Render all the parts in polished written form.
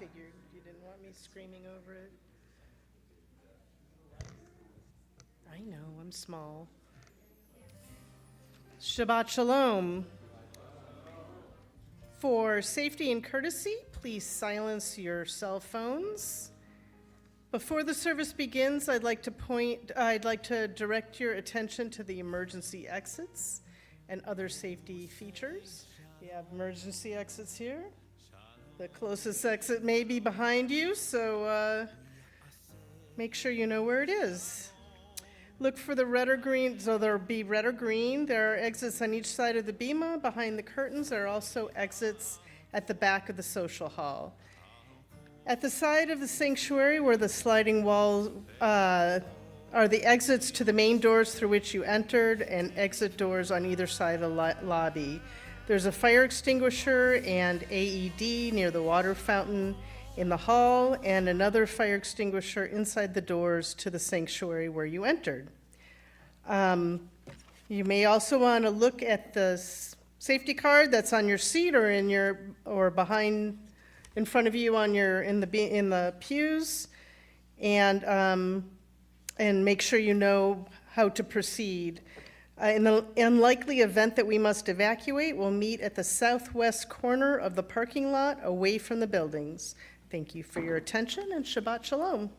figured you didn't want me screaming over it. I know, I'm small. Shabbat Shalom. For safety and courtesy, please silence your cell phones. Before the service begins, I'd like to direct your attention to the emergency exits and other safety features. We have emergency exits here. The closest exit may be behind you, so make sure you know where it is. Look for the red or green, so there'll be red or green. There are exits on each side of the bima. Behind the curtains, there are also exits at the back of the social hall. At the side of the sanctuary where the sliding walls are the exits to the main doors through which you entered and exit doors on either side of the lobby. There's a fire extinguisher and AED near the water fountain in the hall and another fire extinguisher inside the doors to the sanctuary where you entered. You may also want to look at the safety card that's on your seat or behind in front of you in the pews, and make sure you know how to proceed. In the unlikely event that we must evacuate, we'll meet at the southwest corner of the parking lot away from the buildings. Thank you for your attention, and Shabbat Shalom.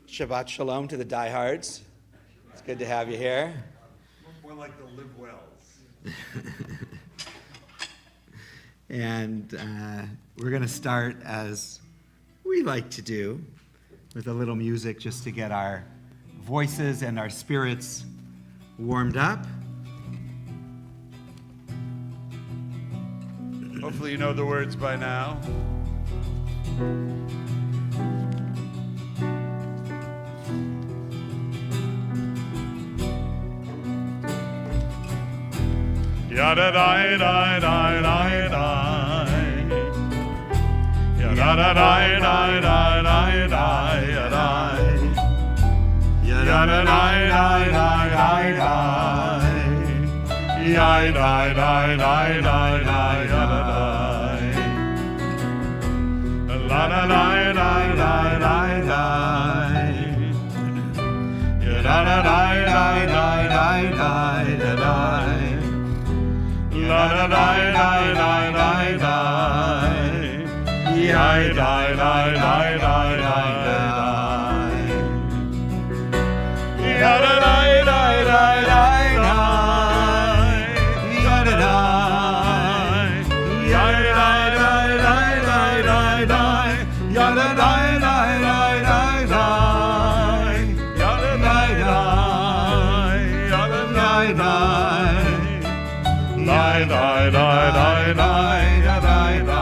Shabbat Shalom to the diehards. It's good to have you here. More like the live wells. And we're going to start, as we like to do, with a little music just to get our voices and our spirits warmed up. Hopefully you know the words by now. Yada da da da da da. Yada da da da da da da. Yada da da da da da. Yada da da da da da. La da da da da da da. Yada da da da da da da. La da da da da da da, yai da da da da da da, ya da da da da da da, ya da da, ya da da da da da, ya da da da da da da, ya da da ya da da. Die, die, die, die, die, die, die,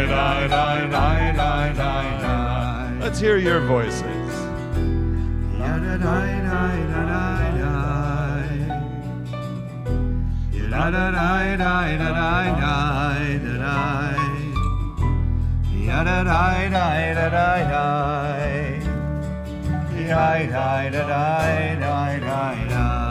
die, die, die, die, die. Let's hear your voices. La da da da da da, ya da da da da da da, ya da da da da da, ya da da da da da.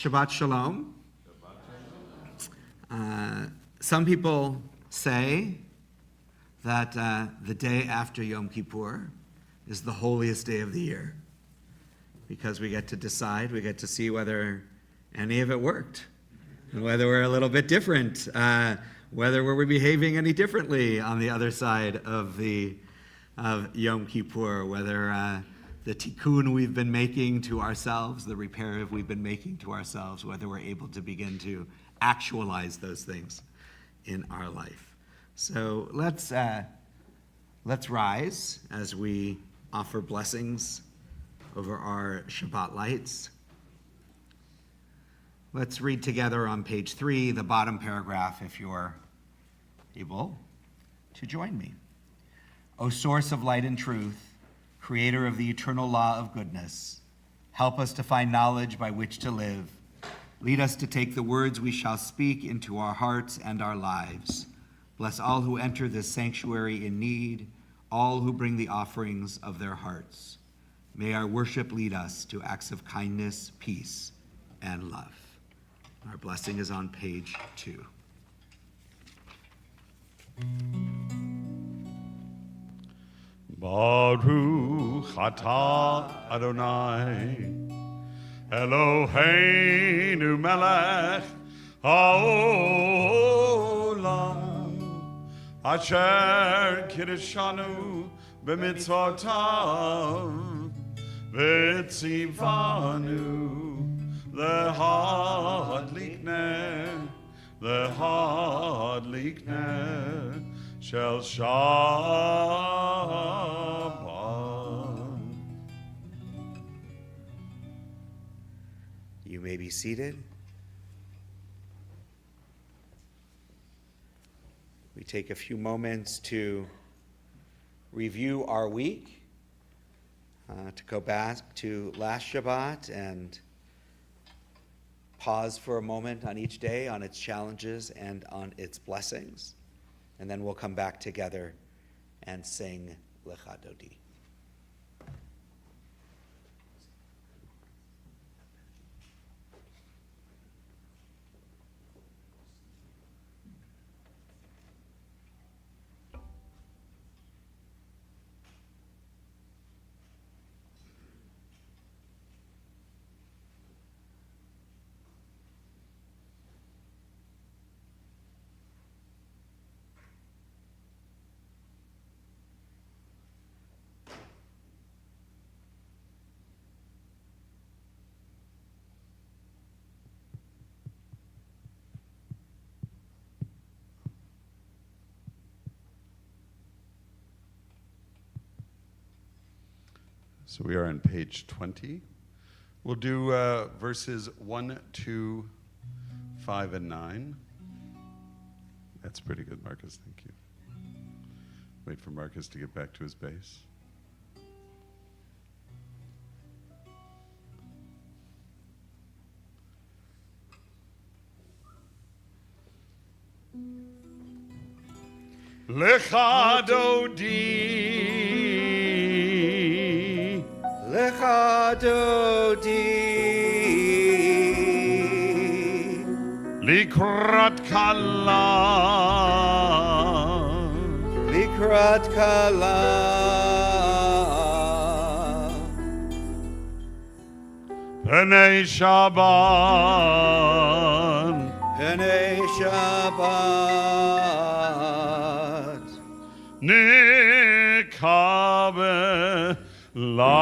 Shabbat Shalom. Some people say that the day after Yom Kippur is the holiest day of the year because we get to decide, we get to see whether any of it worked and whether we're a little bit different, whether we're behaving any differently on the other side of Yom Kippur, whether the tikkun we've been making to ourselves, the repair we've been making to ourselves, whether we're able to begin to actualize those things in our life. So let's rise as we offer blessings over our Shabbat lights. Let's read together on page 3, the bottom paragraph, if you're able to join me. O source of light and truth, creator of the eternal law of goodness, help us to find knowledge by which to live. Lead us to take the words we shall speak into our hearts and our lives. Bless all who enter this sanctuary in need, all who bring the offerings of their hearts. May our worship lead us to acts of kindness, peace, and love. Our blessing is on page 2. Baruch atah Adonai Eloheinu melech haolam asher kiddushanu b'mitzvotav v'tzivanu l'hadlikneh shel Shabbat. You may be seated. We take a few moments to review our week, to go back to last Shabbat and pause for a moment on each day, on its challenges and on its blessings. And then we'll come back together and sing Lecha Dodi. So we are on page 20. We'll do verses 1, 2, 5, and 9. That's pretty good, Marcus. Thank you. Wait for Marcus to get back to his base. Lecha Dodi. Lecha Dodi. Likrat Kala. Likrat Kala. Penei Shabbat. Penei Shabbat. Nikabe La.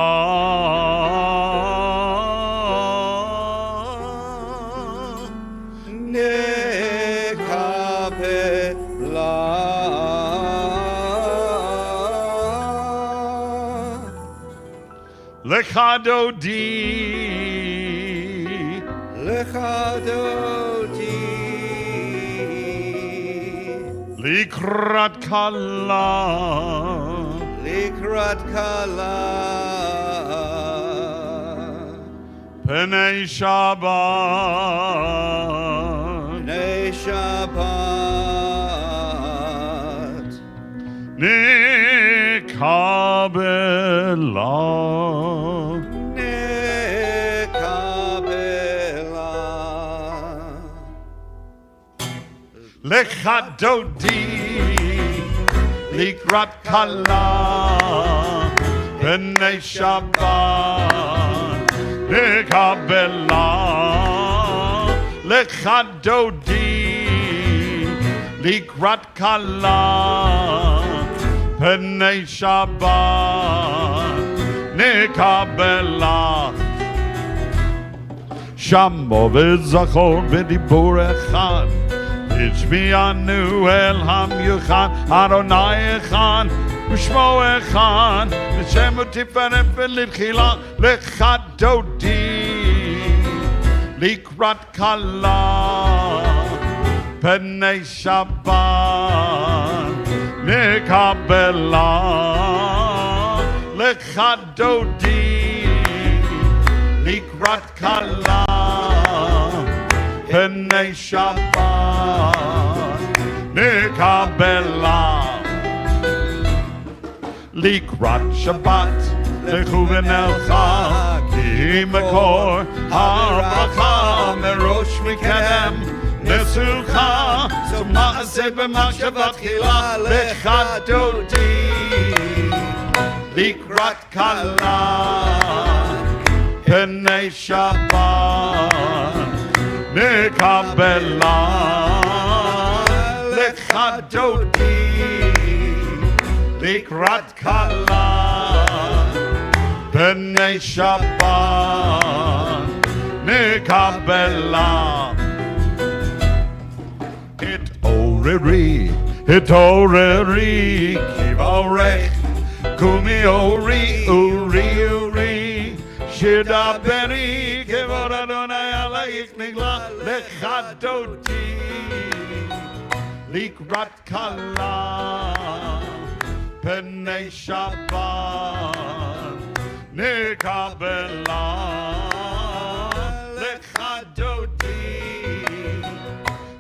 Nekabe La. Lecha Dodi. Lecha Dodi. Likrat Kala. Likrat Kala. Penei Shabbat. Penei Shabbat. Nikabela. Nekabela. Lecha Dodi, Likrat Kala, B'nei Shabbat, Nekabela, Lecha Dodi, Likrat Kala, B'nei Shabbat, Nekabela. Shamo v'zachor v'dibur echad, Ishmianu el ham yuchan, Adonai echad, Ushmo echad, V'shemu tiferet v'litchila, Lechad dodi, Likrat kala, B'nei Shabbat, Nekabela, Lechad dodi, Likrat kala, B'nei Shabbat, Nekabela. Likrat Shabbat, Lechu v'nelcha, Ki makor ha'bracha, Merosh mikedem, Nesucha, So ma'aseh b'machshavat chila, Lecha dodi, Likrat kala, B'nei Shabbat, Nekabela, Lecha dodi, Likrat kala, B'nei Shabbat, Nekabela. Hitoreri, Kivorech, Kumi ori, uri, Shidaberi, Kivor Adonai Alayich Nigla, Lecha dodi, Likrat kala, B'nei Shabbat, Nekabela, Lecha dodi,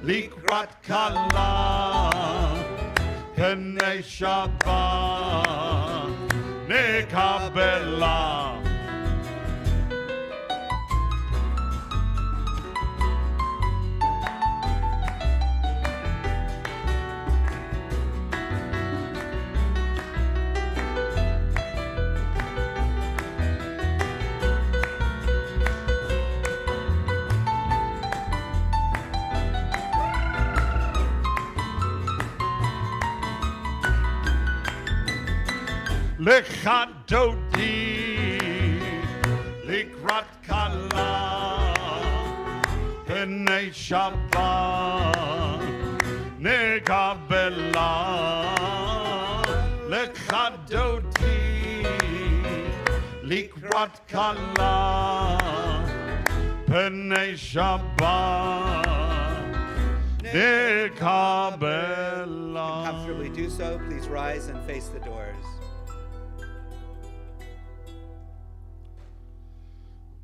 Likrat kala, B'nei Shabbat, Nekabela. Lecha dodi, Likrat kala, B'nei Shabbat, Nekabela, Lecha dodi, Likrat kala, B'nei Shabbat, Nekabela. Comfortably do so. Please rise and face the doors.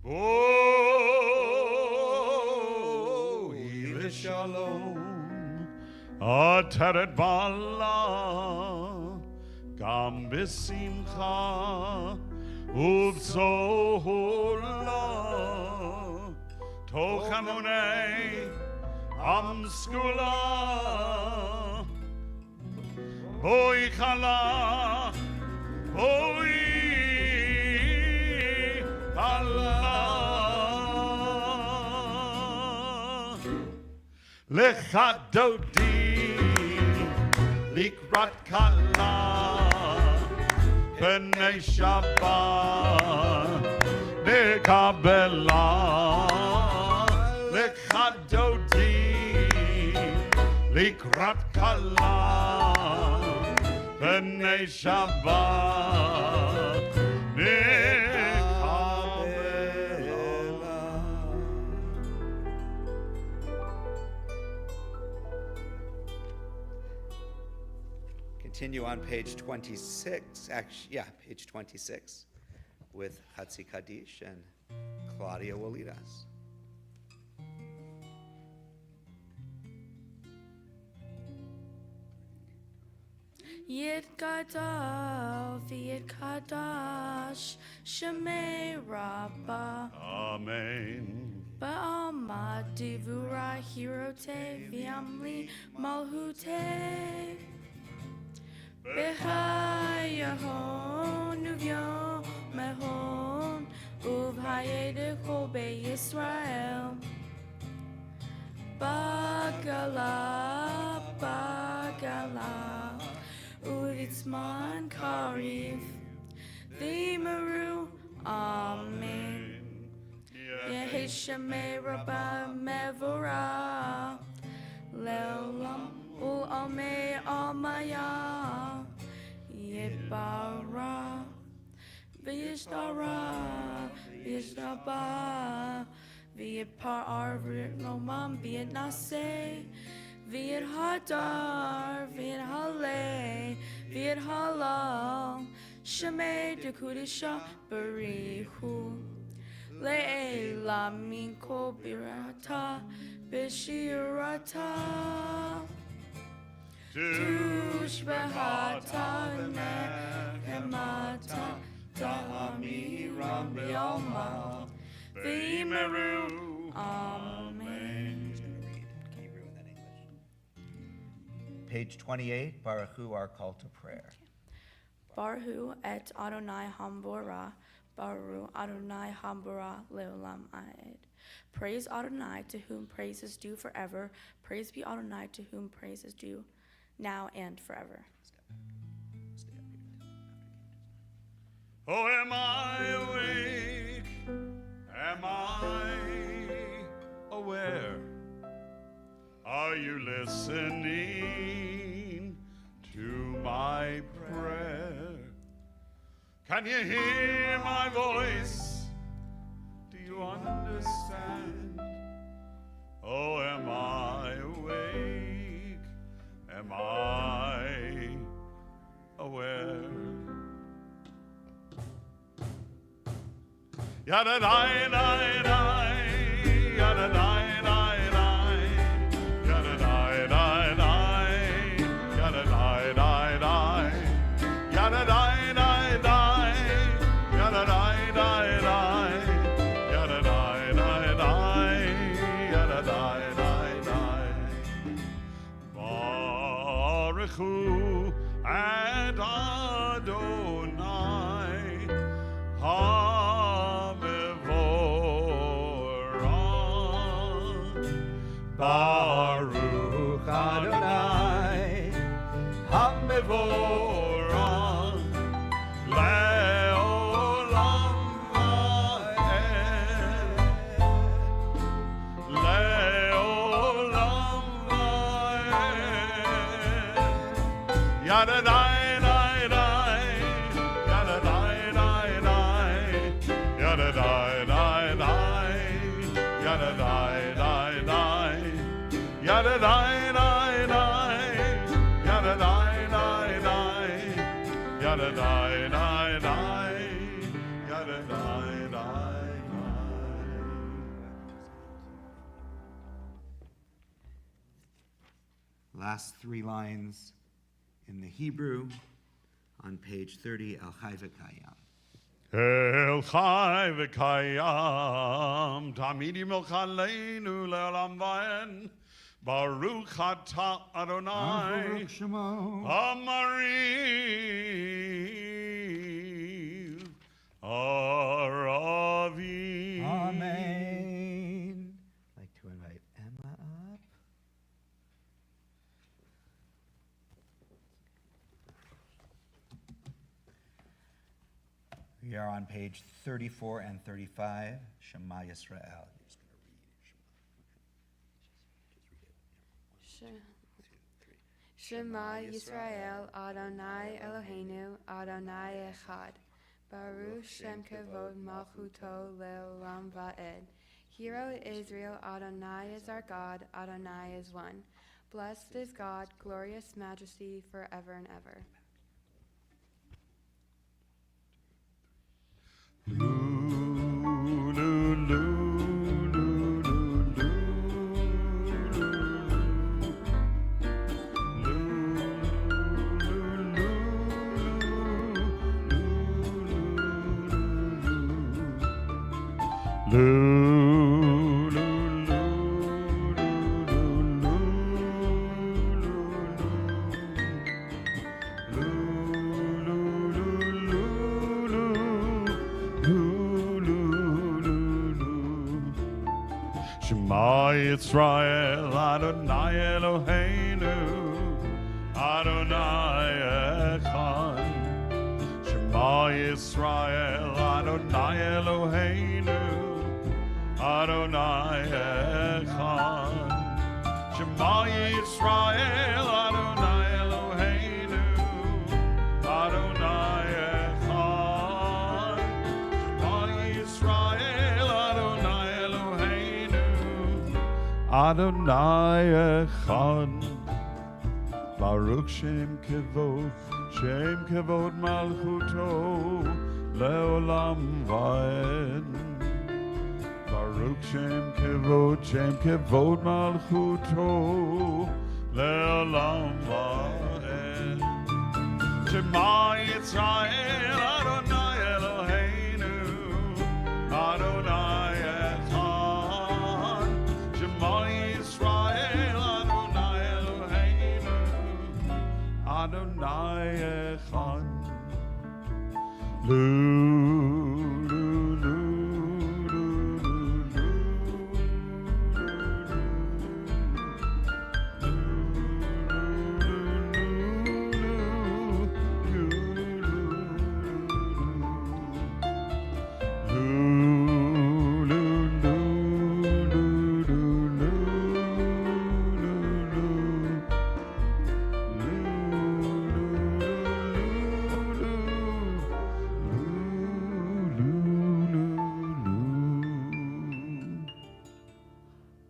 Oh, Ile Shalom, Ateret Bala, Gam Besimcha, Uvzohula, Tochamonei, Am Skula, Boi Chala, Boi Allah, Lecha dodi, Likrat kala, B'nei Shabbat, Nekabela, Lecha dodi, Likrat kala, B'nei Shabbat, Continue on page 26, page 26, with Hatzi Kaddish, and Claudia will lead us. Yid Gadol v'Yid Kadash Shemei Rabbah. Amen. Ba'alma divura hirote viamli malhute. Bechayahon uvyon mehon uvhayede kobe Yisrael. Bagala, bagala, uditzman karif, vimaru, amen. Yehishame rabba mevora, leolam ulame amaya, yebara, vishtara, vishtaba. Viet par arvir nomam viet nase, viet hadar, viet hale, viet halal, shame de kudisha barihu, le la minko birata, bishirata, tushbehata nehemata, dami rambi alma. Vimeru, amen. Hebrew and then English. Page 28, Baruchu, our call to prayer. Baruch et Adonai Hambora, Baruch Adonai Hambora leolam aed. Praise Adonai, to whom praise is due forever. Praise be Adonai, to whom praise is due now and forever. Oh, am I awake? Am I aware? Are you listening to my prayer? Can you hear my voice? Do you understand? Oh, am I awake? Am I aware? Yada die die die, yada die die die, yada die die die, yada die die die, yada die die die, yada die die die, yada die die die, yada die die die. Baruchu et Adonai. Baruch Adonai, Hamevoran, Leolam Vaed, Leolam Vaed, Yada die die die, Yada die die die, Yada die die die, Yada die die die. Yada die die die, yada die die die, yada die die die, yada die die die. Last three lines in the Hebrew on page 30, El Chai V'Kayam. El Chai V'Kayam, Tamidi Melchaleinu Le'olam Vaed. Baruch atah Adonai, Baruch Shemo. Amarim, Aravi. Amen. I'd like to invite Emma up. We are on page 34 and 35, Shema Yisrael. Shema Yisrael, Adonai Eloheinu, Adonai Echad. Baruch Shem Kevod Malchuto Leolam Vaed. Hear, O Israel, Adonai is our God, Adonai is one. Blessed is God, glorious majesty forever and ever. Yisrael Adonai Eloheinu Adonai Echad. Shema Yisrael Adonai Eloheinu Adonai Echad. Shema Yisrael Adonai Eloheinu Adonai Echad. Shema Yisrael Adonai Eloheinu Adonai Echad. Baruch Shem Kevod Malchuto Leolam Vaed. Baruch Shem Kevod Malchuto Leolam Vaed. Shema Yisrael Adonai Eloheinu Adonai Echad. Shema Yisrael Adonai Eloheinu Adonai Echad.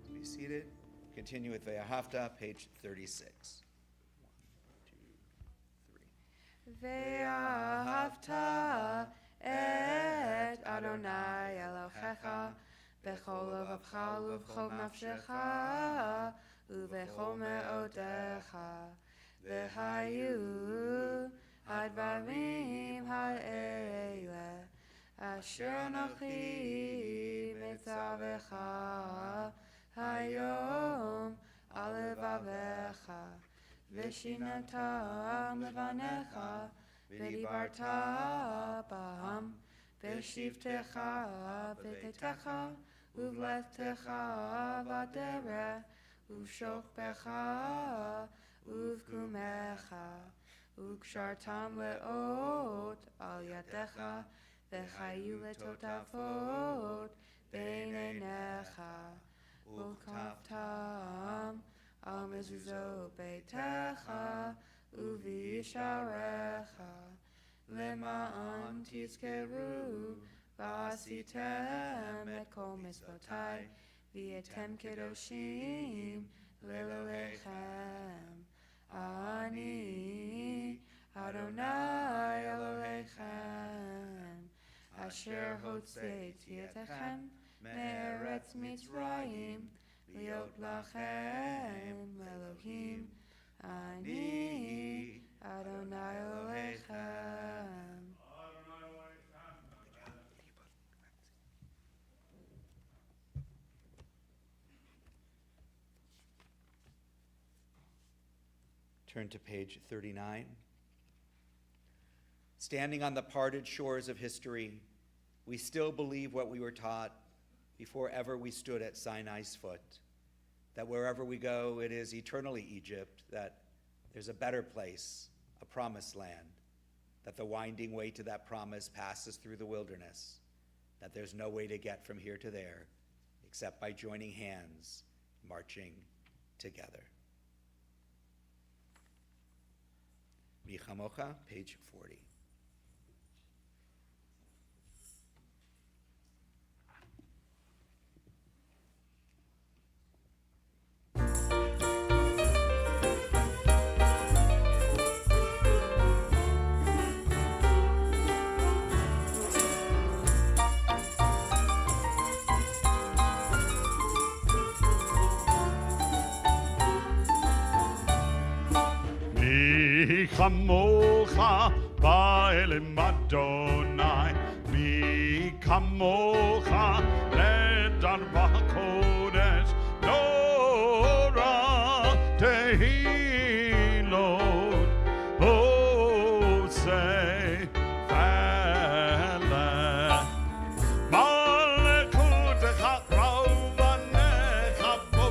Be seated. Continue with Ve'ahavta, page 36. Ve'ahavta et Adonai Elohecha bechol levavcha ubechol nafshecha ubechol me'odecha v'hayu advarim ha'ele asher anochi mitzavecha hayom alevavecha v'shinatam levanecha v'dibarta b'ham v'shivtecha v'tetecha uv'lechtecha v'derech uv'shokbecha uv'kumecha ug'shartam le'ot al yadecha v'chayu letotafot b'einecha ukaftam al mezuzot beitecha uvisharecha lema'an tizkeru v'asitem et kol mitzvotai v'yetem kedoshim le'elohechem ani Adonai Elohechem asher hotzeiti etechem me'eretz Mitzrayim liot lachem Elohim ani Adonai Elohechem. Turn to page 39. Standing on the parted shores of history, we still believe what we were taught before ever we stood at Sinai's foot, that wherever we go, it is eternally Egypt, that there's a better place, a promised land, that the winding way to that promise passes through the wilderness, that there's no way to get from here to there except by joining hands, marching together. Michamocha, page 40. Mi chamocha ba'elim Adonai, mi chamocha ledar b'hakodesh, Torah tehilot, osei felech, malekutecha ravanecha bo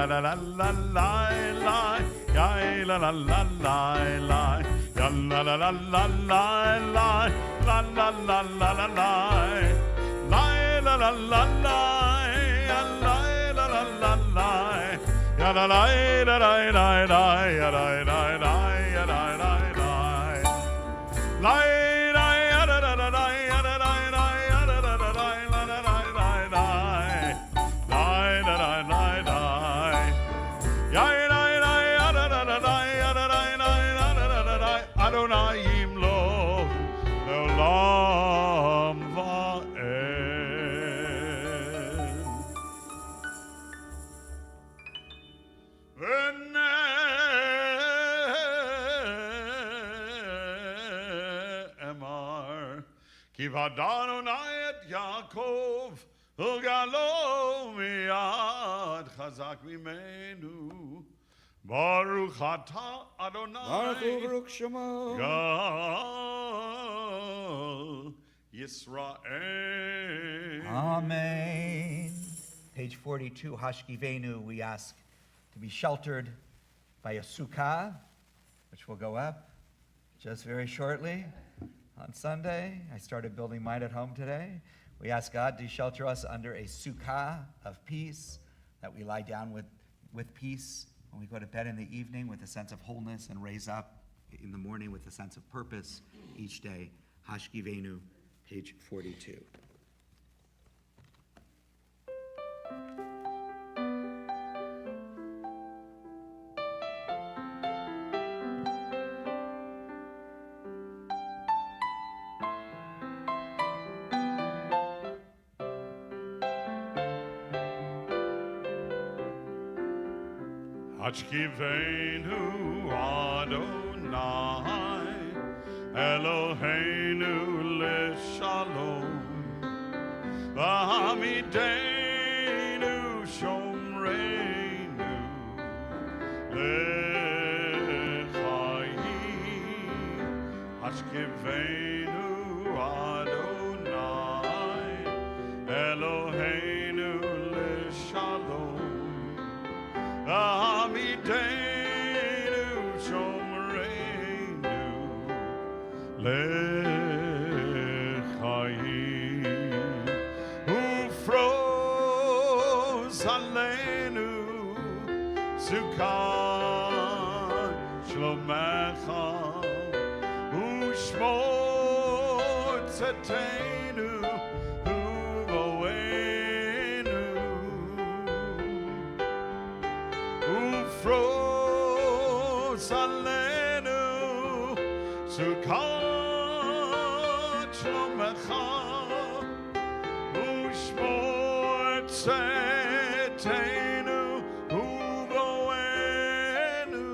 la la la la la, ya la la la la la, ya la la la la la la, la la la la la la, la la la la la, ya la la la la la, ya la la la la la, ya la la la ya la la la, Adonai lo leolam va'ed. V'ne'emar ki v'Adonai et Yaakov ugalo miyad chazak mimenu. Baruch atah Adonai Baruch Shema. Gal Yisrael. Amen. Page 42, Hashkivenu, we ask to be sheltered by a sukkah, which will go up just very shortly on Sunday. I started building mine at home today. We ask God to shelter us under a sukkah of peace, that we lie down with peace when we go to bed in the evening with a sense of wholeness, and raise up in the morning with a sense of purpose each day. Hashkivenu, page 42. Hashkivenu Adonai Eloheinu leshalom V'hamidenu shomreinu lechayim. Hashkivenu Adonai Eloheinu leshalom Amidenu shomreinu lechayim. Ufroz aleinu sukkah shlomecha ushmor tzedenu Ufroz alenu sukkah shlomecha ushmor tzedenu uvoenu.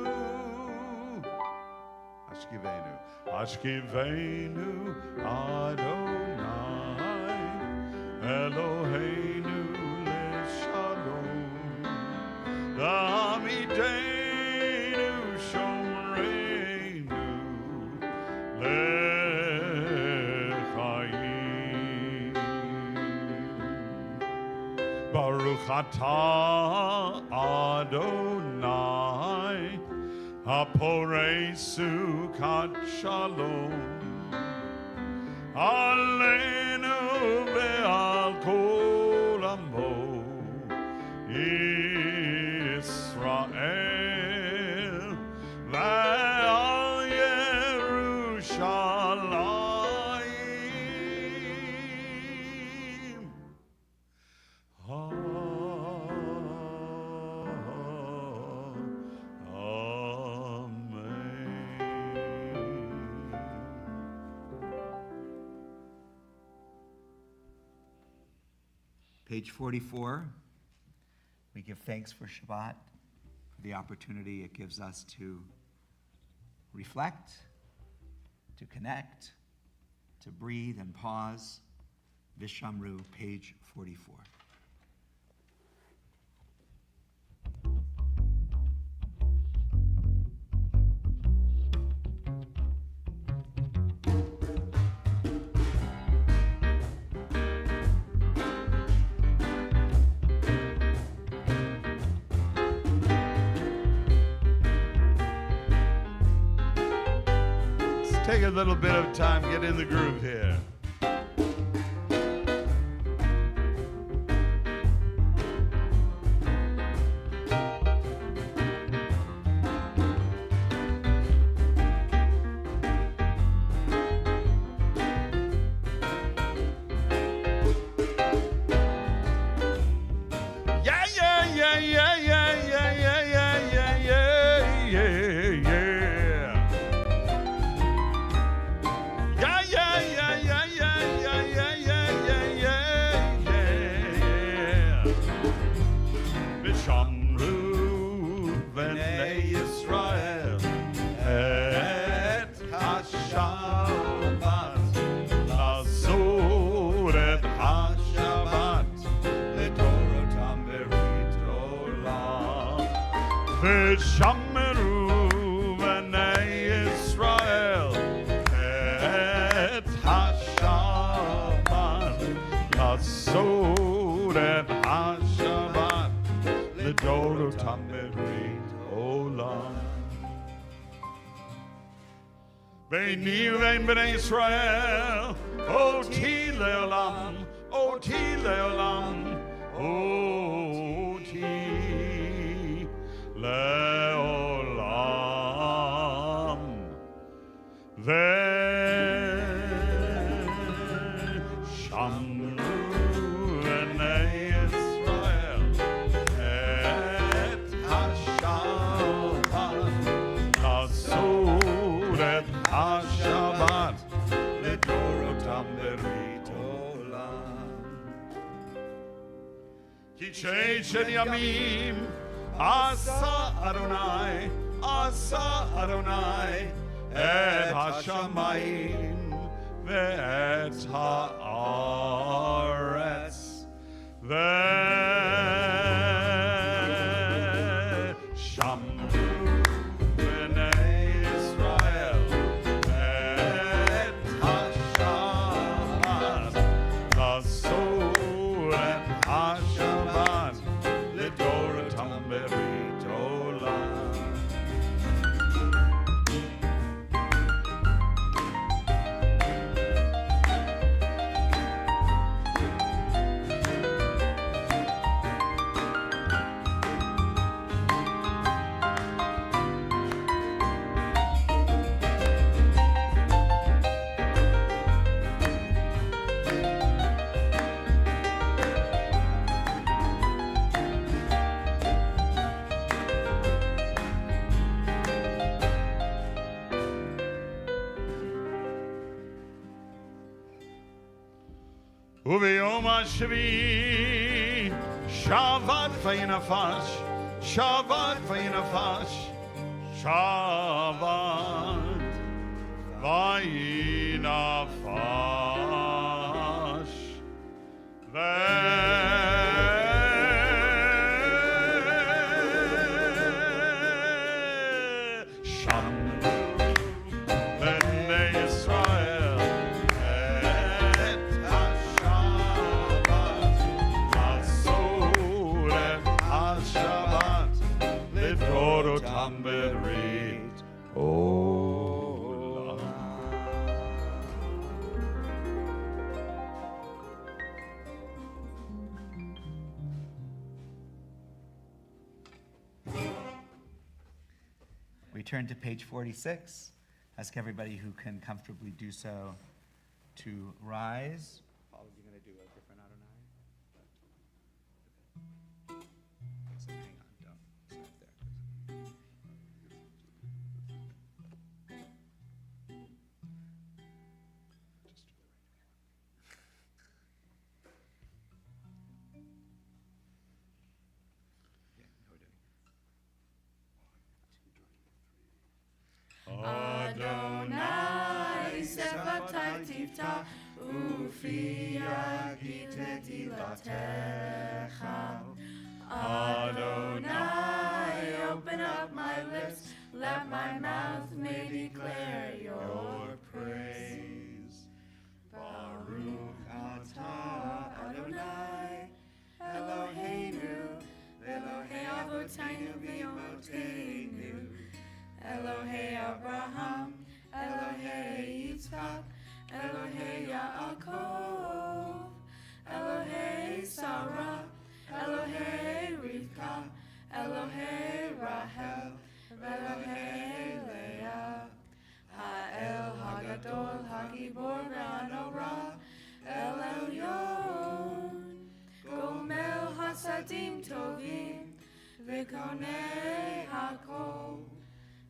Hashkivenu, Hashkivenu Adonai Eloheinu leshalom. Amidenu shomreinu lechayim. Baruch atah Adonai haporei sukat shalom alenu ve'al kol amo Israel ve'al Yerushalayim. Amen. Page 44. We give thanks for Shabbat, for the opportunity it gives us to reflect, to connect, to breathe and pause. Vishamru, page 44. take a little bit of time, get in the groove here. V'shameru b'nei Yisrael et hashabat lasod et hashabat l'dorotam berit olam. Beini uvein b'nei Yisrael oti leolam, oti leolam, oti leolam. V'shamru b'nei Yisrael et hashabat lasod et hashabat l'dorotam berit olam. Ki sheishet yamim Asa Adonai, Asa Adonai, et hashamayim ve'et haaretz, ve'shamru b'nei Yisrael, et hashabat lasod et hashabat l'dorotam berit olam. Ubiyom HaShvi, Shabbat v'yinafash, Shabbat v'yinafash, Shabbat v'yinafash, v'shamru b'nei Yisrael, et hashabat lasod et hashabat l'dorotam berit olam. We turn to page 46. Ask everybody who can comfortably do so to rise. Paul, are you going to do a different Adonai? So hang on, don't stop there. Just do the right yeah, no, Adonai sefatai tifta ufi agiteti latecha. Adonai, open up my lips, let my mouth may declare your praise. Baruch atah Adonai, Eloheinu, Elohei Avotaynu v'Yomoteinu, Elohei Abraham, Elohei עבדים טובים וקוני הכל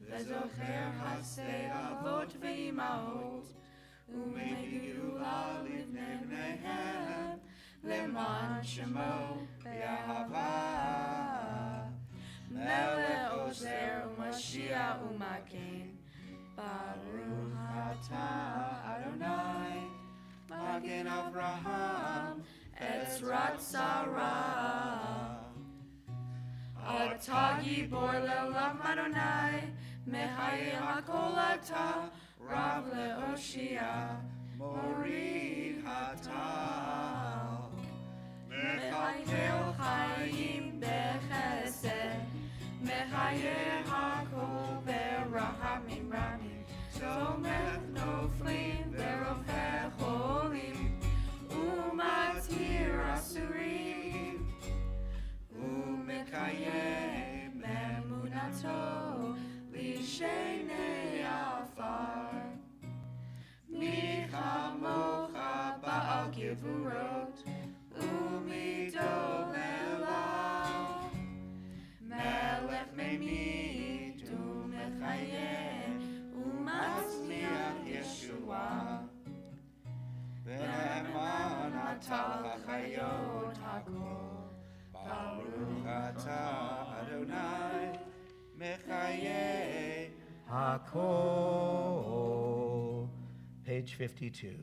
וזוכר חסדי אבות ואימהות ומגאולה לבני בניהם למען שמו באהבה מלך עוזר ומשיח ומגן ברוך אתה אדוני מגן אברהם עזרת שרה אתה גיבור לעולם אדוני מחיה הכל אתה רב להושיע מוריד הטל מחיה חיים בחסד מחיה הכל ברחמים רבים תומך נופלים ורופא חולים ומתיר אסורים ומקיים אמונתו לשני עפר מי כמוך בעל גבורות ומידות אליו מלך ממית ומחיים ומצמיח ישועה ונאמן אתה לחיות הכל ברוך אתה אדוני מחיי Hakol. Page 52.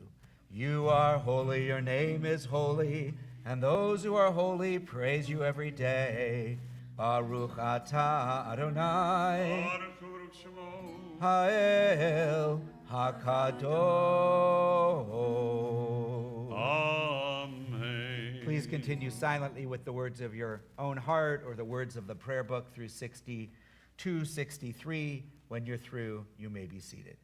You are holy, your name is holy, and those who are holy praise you every day. Baruch atah Adonai. Baruch Shemo. Ha'el HaKadosh. Amen. Please continue silently with the words of your own heart or the words of the prayer book through 62, 63. When you're through, you may be seated.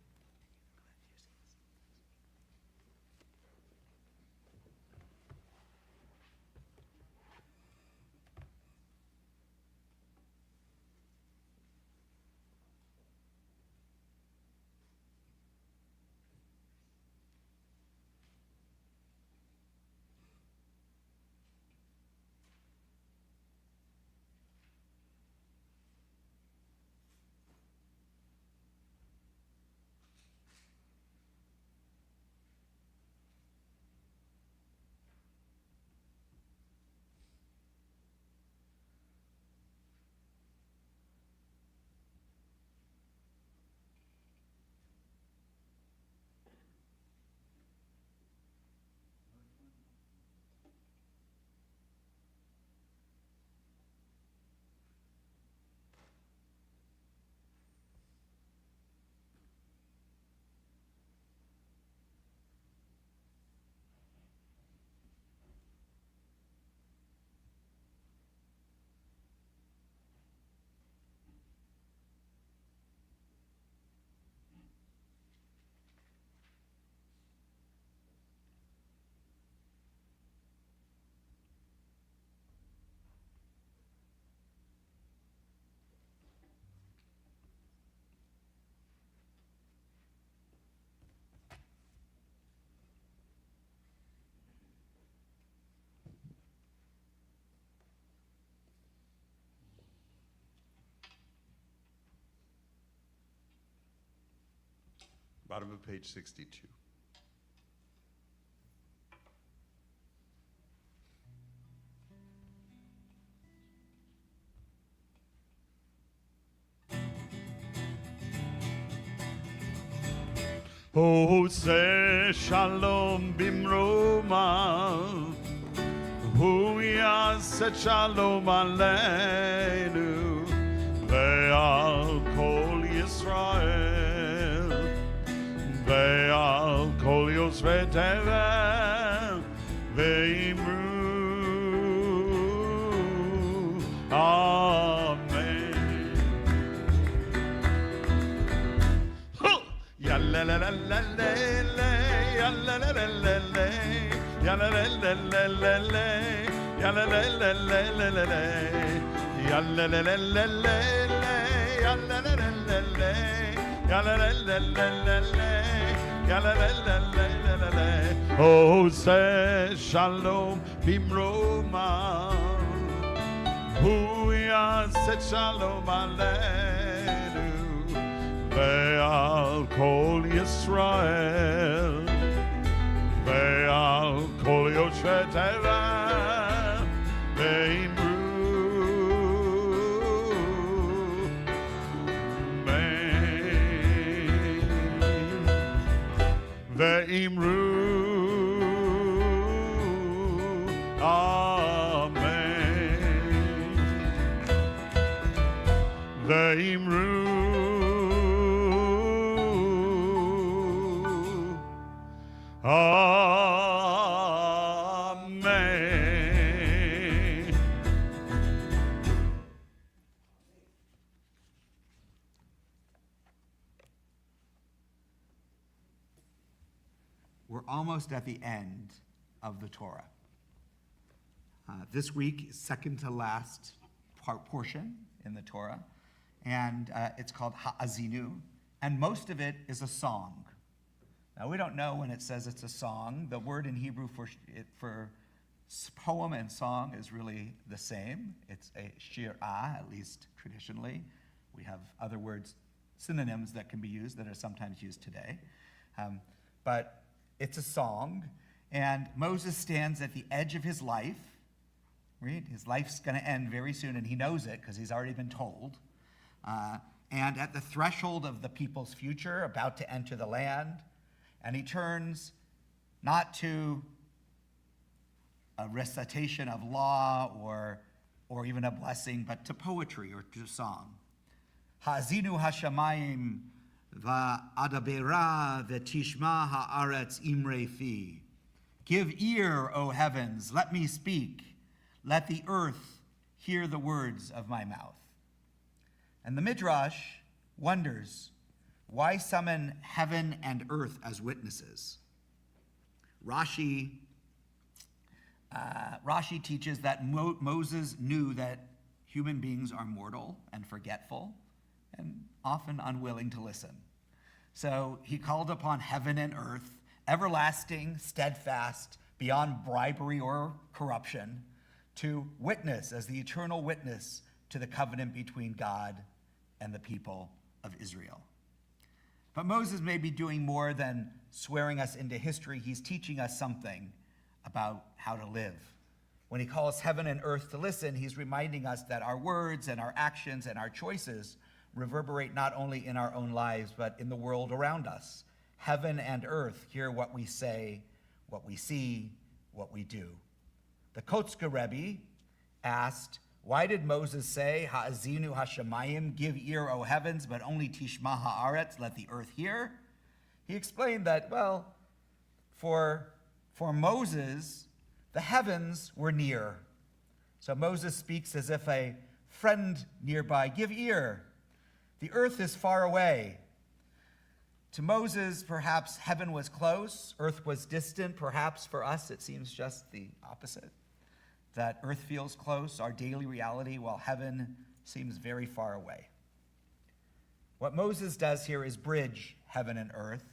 Bottom of page 62. Ose shalom bimroma, hu yaseh shalom aleinu, ve'al kol Yisrael, ve'al kol Yosvei tevel, ve'imru, Amen. La la la la la la, ya la la la la la, ya la la la la la la, ya la la la la la la, ya la la la la la, ya la la la la la, ya la la la la la, ya la la la la la. Oh, say shalom bimroma, הוא יעשה שלום עלינו ועל כל ישראל ועל כל יושבי תבל ואמרו ואמרו ואמרו אמן. We're almost at the end of the Torah. This week is second to last portion in the Torah, and it's called Ha'azinu, and most of it is a song. Now, we don't know when it says it's a song. The word in Hebrew for poem and song is really the same. It's a shir'ah, at least traditionally. We have other words, synonyms that can be used that are sometimes used today. But it's a song, and Moses stands at the edge of his life. Right? His life's going to end very soon, and he knows it because he's already been told. And at the threshold of the people's future, about to enter the land, and he turns not to a recitation of law or even a blessing, but to poetry or to song. Ha'azinu hashamayim va'adabera v'tishma ha'aretz imre fi. Give ear, O heavens, let me speak. Let the earth hear the words of my mouth. And the Midrash wonders, why summon heaven and earth as witnesses? Rashi teaches that Moses knew that human beings are mortal and forgetful and often unwilling to listen. So he called upon heaven and earth, everlasting, steadfast, beyond bribery or corruption, to witness as the eternal witness to the covenant between God and the people of Israel. But Moses may be doing more than swearing us into history. He's teaching us something about how to live. When he calls heaven and earth to listen, he's reminding us that our words and our actions and our choices reverberate not only in our own lives, but in the world around us. Heaven and earth hear what we say, what we see, what we do. The Kotzker Rebbe asked, why did Moses say, Ha'azinu hashamayim, give ear, O heavens, but only tishma ha'aretz, let the earth hear? He explained that, well, for Moses, the heavens were near. So Moses speaks as if a friend nearby, give ear. The earth is far away. To Moses, perhaps heaven was close, earth was distant. Perhaps for us, it seems just the opposite. That earth feels close, our daily reality, while heaven seems very far away. What Moses does here is bridge heaven and earth.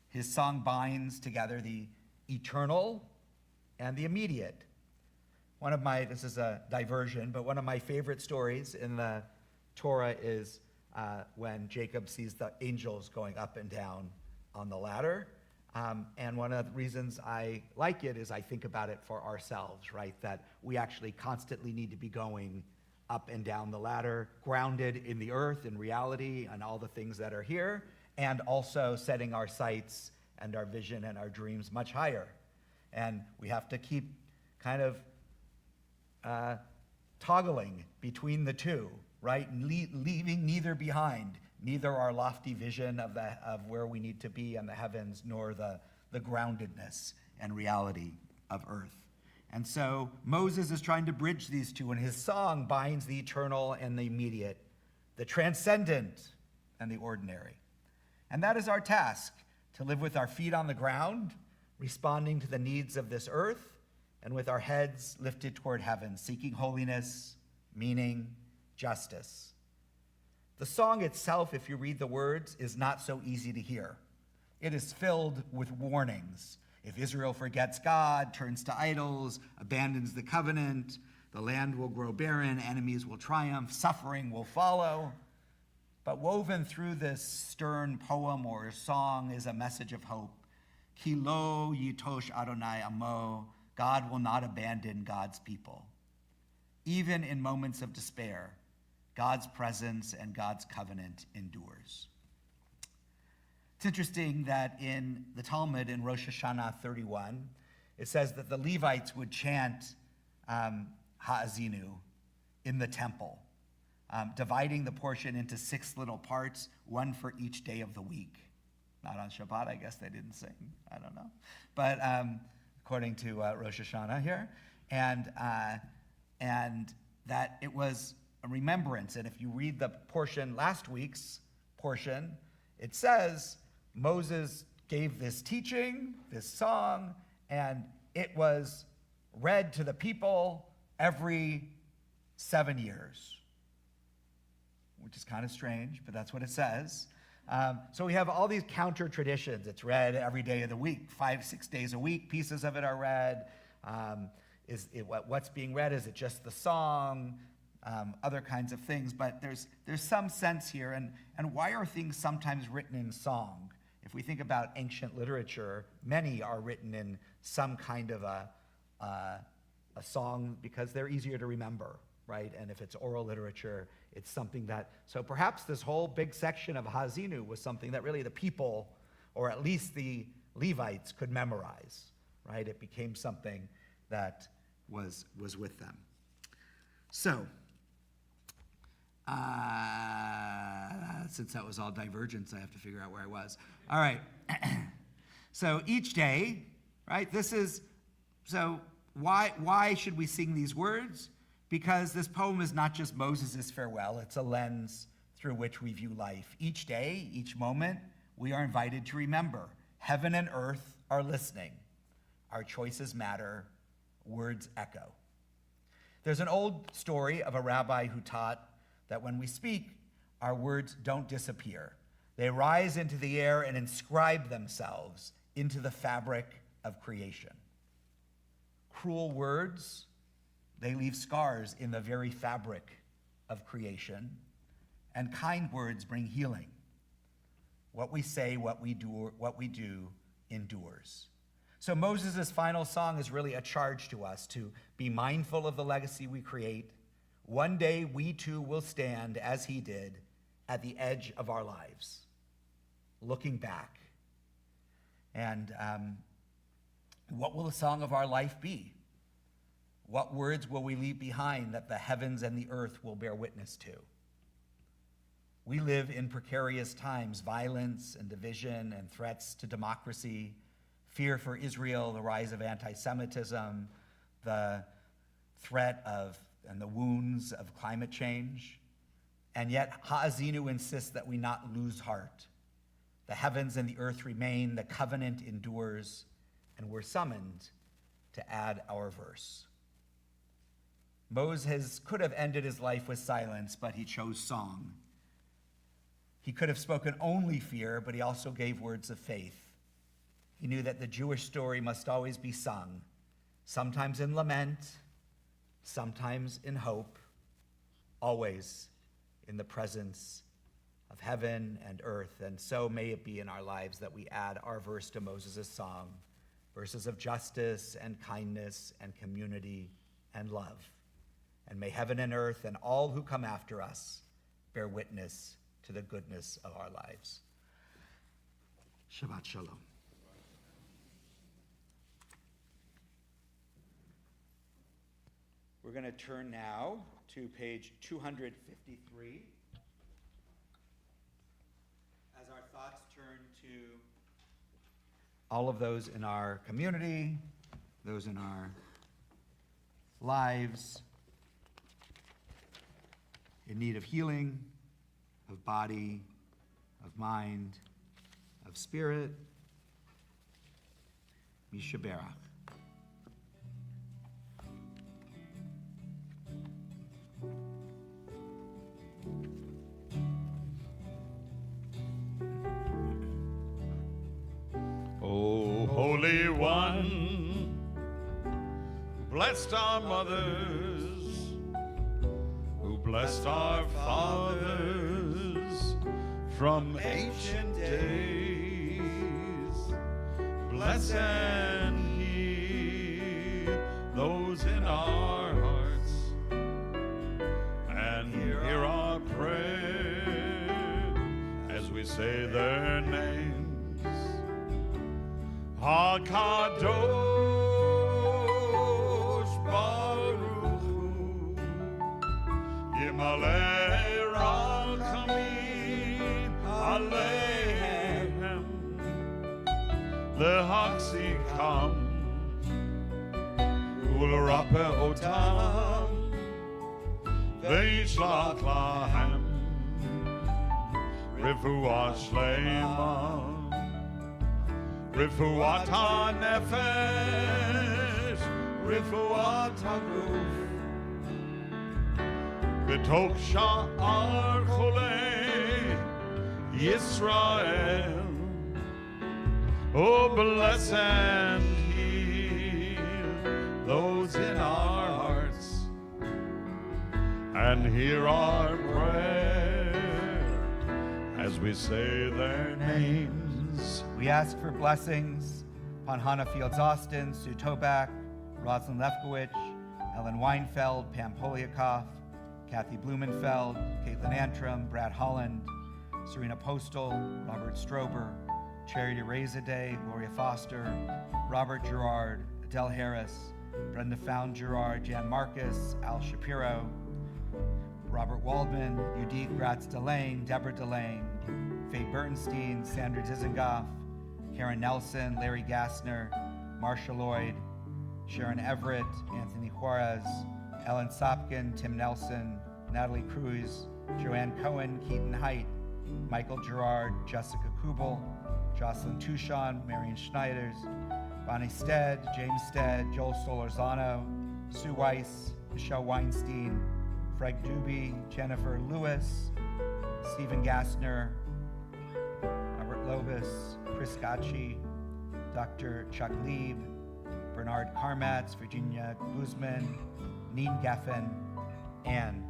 His song binds together the eternal and the immediate. This is a diversion, but one of my favorite stories in the Torah is when Jacob sees the angels going up and down on the ladder. And one of the reasons I like it is I think about it for ourselves, right? That we actually constantly need to be going up and down the ladder, grounded in the earth, in reality, and all the things that are here, and also setting our sights and our vision and our dreams much higher. And we have to keep kind of toggling between the two, right? Leaving neither behind. Neither our lofty vision of where we need to be in the heavens, nor the groundedness and reality of earth. And so Moses is trying to bridge these two, and his song binds the eternal and the immediate, the transcendent and the ordinary. And that is our task, to live with our feet on the ground, responding to the needs of this earth, and with our heads lifted toward heaven, seeking holiness, meaning, justice. The song itself, if you read the words, is not so easy to hear. It is filled with warnings. If Israel forgets God, turns to idols, abandons the covenant, The land will grow barren, enemies will triumph, suffering will follow. But woven through this stern poem or song is a message of hope. Ki lo yitosh Adonai amo, God will not abandon God's people. Even in moments of despair, God's presence and God's covenant endures. It's interesting that in the Talmud in Rosh Hashanah 31, it says that the Levites would chant Ha'azinu in the temple, dividing the portion into 6 little parts, one for each day of the week. Not on Shabbat, I guess they didn't sing. I don't know. But according to Rosh Hashanah here. And that it was a remembrance. And if you read the portion, last week's portion, it says Moses gave this teaching, this song, and it was read to the people every 7 years, which is kind of strange, but that's what it says. So we have all these counter traditions. It's read every day of the week, 5-6 days a week. Pieces of it are read. What's being read? Is it just the song? Other kinds of things. But there's some sense here. And why are things sometimes written in song? If we think about ancient literature, many are written in some kind of a song because they're easier to remember, right? And if it's oral literature, it's something that, so perhaps this whole big section of Ha'azinu was something that really the people, or at least the Levites, could memorize, right? It became something that was with them. So, since that was all divergence, I have to figure out where I was. All right. So each day, right, so why should we sing these words? Because this poem is not just Moses' farewell, it's a lens through which we view life. Each day, each moment, we are invited to remember. Heaven and earth are listening. Our choices matter. Words echo. There's an old story of a rabbi who taught that when we speak, our words don't disappear. They rise into the air and inscribe themselves into the fabric of creation. Cruel words, they leave scars in the very fabric of creation, and kind words bring healing. What we say, what we do endures. So Moses' final song is really a charge to us to be mindful of the legacy we create. One day we too will stand, as he did, at the edge of our lives, looking back. And what will the song of our life be? What words will we leave behind that the heavens and the earth will bear witness to? We live in precarious times, violence and division and threats to democracy, fear for Israel, the rise of anti-Semitism, the threat of and the wounds of climate change. And yet Ha'azinu insists that we not lose heart. The heavens and the earth remain, the covenant endures, and we're summoned to add our verse. Moses could have ended his life with silence, but he chose song. He could have spoken only fear, but he also gave words of faith. He knew that the Jewish story must always be sung, sometimes in lament, sometimes in hope, always in the presence of heaven and earth. And so may it be in our lives that we add our verse to Moses' song, verses of justice and kindness and community and love. And may heaven and earth and all who come after us bear witness to the goodness of our lives. Shabbat Shalom. We're going to turn now to page 253 as our thoughts turn to all of those in our community, those in our lives, in need of healing, of body, of mind, of spirit. Mishaberach. O Holy One, blessed our mothers, blessed our fathers from ancient days. Bless and heal those in our hearts, and hear our prayer as we say their names. HaKadosh Baruch Hu, Yimalei Rachamim Aleichem, Lehachzikam Ulrape Otam, Veishlach Lahem Refuah Shlema, Refuat HaNefesh, Refuat HaGuf, B'toch Sha'ar Cholei Yisrael. Oh, bless and heal those in our hearts, and hear our prayer as we say their names. We ask for blessings upon Hannah Fields Austin, Sue Tobak, Rosalind Lefkowitz, Ellen Weinfeld, Pam Poliakoff, Kathy Blumenfeld, Caitlin Antrim, Brad Holland, Serena Postal, Robert Strober, Charity Razaday, Gloria Foster, Robert Gerard, Adele Harris, Brenda Found Gerard, Jan Marcus, Al Shapiro, Robert Waldman, Udit Gratz Delane, Deborah Delane, Faye Bernstein, Sandra Dizengoff, Karen Nelson, Larry Gassner, Marsha Lloyd, Sharon Everett, Anthony Juarez, Ellen Sopkin, Tim Nelson, Natalie Cruz, Joanne Cohen, Keaton Height, Michael Gerard, Jessica Kubel, Jocelyn Tucson, Marion Schneiders, Bonnie Stead, James Stead, Joel Solorzano, Sue Weiss, Michelle Weinstein, Fred Doobie, Jennifer Lewis, Stephen Gassner, Robert Lobus, Chris Scacci, Dr. Chuck Lieb, Bernard Karmatz, Virginia Guzman, Neen Geffen, and